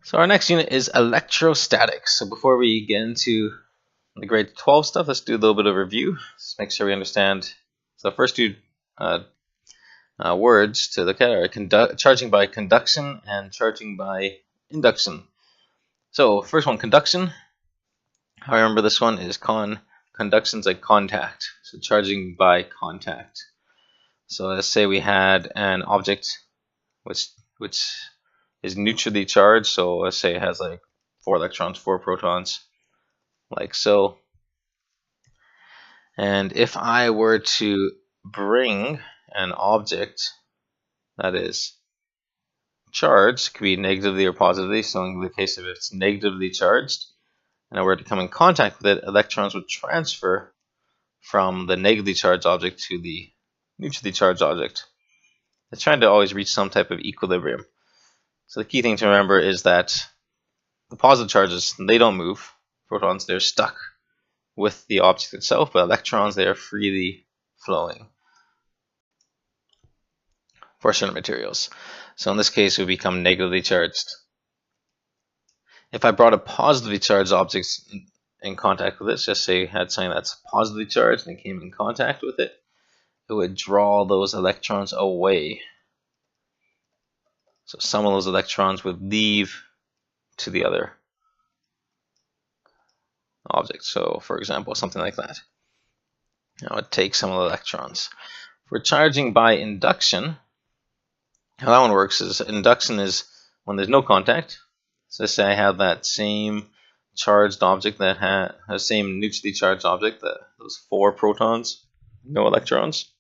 So our next unit is electrostatics. So before we get into the grade 12 stuff, let's do a little bit of review. Let's make sure we understand. So the first two words to look at are charging by conduction and charging by induction. So first one, conduction. How I remember this one is conduction's like contact. So charging by contact. So let's say we had an object which is neutrally charged. So let's say it has like 4 electrons, 4 protons, like so. And if I were to bring an object that is charged, it could be negatively or positively. So in the case of if it's negatively charged, and I were to come in contact with it, electrons would transfer from the negatively charged object to the neutrally charged object. It's trying to always reach some type of equilibrium. So the key thing to remember is that the positive charges, they don't move. Protons, they're stuck with the object itself, but electrons, they are freely flowing for certain materials. So in this case, it would become negatively charged. If I brought a positively charged object in contact with it, just say you had something that's positively charged and came in contact with it, it would draw those electrons away. So some of those electrons would leave to the other object. So for example, something like that. Now it takes some of the electrons. For charging by induction, how that one works is induction is when there's no contact. So let's say I have that same charged object that has the same neutrally charged object, those 4 protons, no electrons.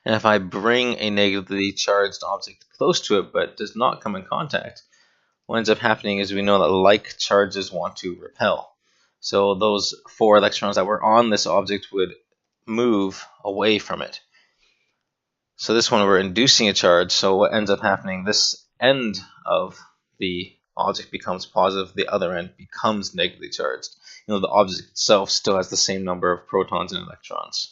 And if I bring a negatively charged object close to it but does not come in contact, what ends up happening is we know that like charges want to repel. So those 4 electrons that were on this object would move away from it. So this one, we're inducing a charge. So what ends up happening, this end of the object becomes positive, the other end becomes negatively charged. You know, the object itself still has the same number of protons and electrons.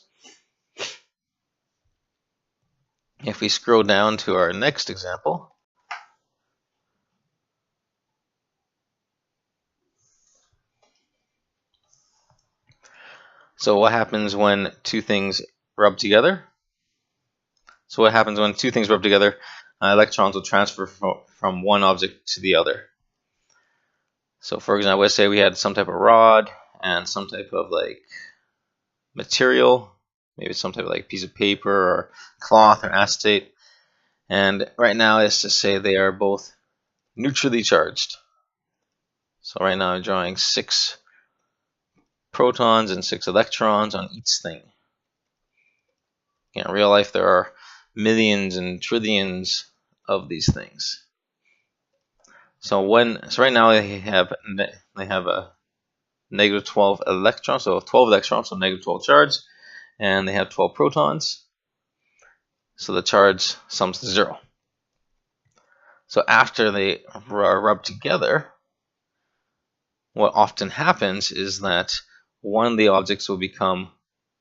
If we scroll down to our next example, so what happens when two things rub together? So what happens when two things rub together? Electrons will transfer from one object to the other. So for example, let's say we had some type of rod and some type of like material, maybe some type of like piece of paper or cloth or acetate. And right now, let's just say they are both neutrally charged. So right now I'm drawing 6 protons and 6 electrons on each thing. In real life, there are millions and trillions of these things. So right now they have a negative 12 electrons, so 12 electrons, so negative 12 charge, and they have 12 protons. So the charge sums to 0. So after they rub together, what often happens is that one of the objects will become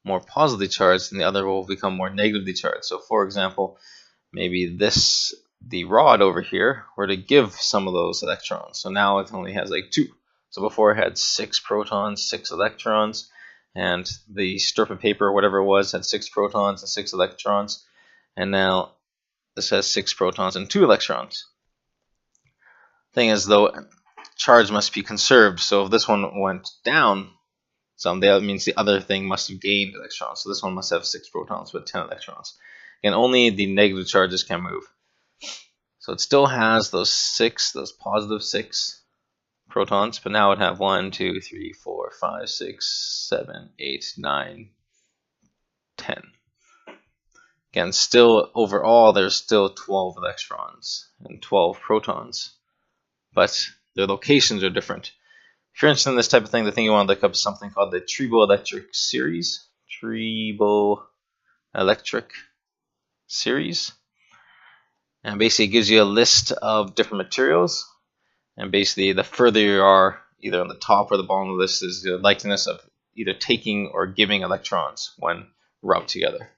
more positively charged and the other will become more negatively charged. So for example, maybe the rod over here were to give some of those electrons. So now it only has like 2. So before it had 6 protons, 6 electrons, and the strip of paper or whatever it was had 6 protons and 6 electrons. And now this has 6 protons and 2 electrons. Thing is, though, charge must be conserved. So if this one went down some, that means the other thing must have gained electrons. So this one must have 6 protons with 10 electrons. And only the negative charges can move. So it still has those positive 6 protons, but now it would have 1, 2, 3, 4, 5, 6, 7, 8, 9, 10. Again, still overall there's still 12 electrons and 12 protons, but their locations are different. If you're interested in this type of thing, the thing you want to look up is something called the triboelectric series. Triboelectric series. And basically it gives you a list of different materials. And basically the further you are, either on the top or the bottom of the list, is the likeliness of either taking or giving electrons when rubbed together.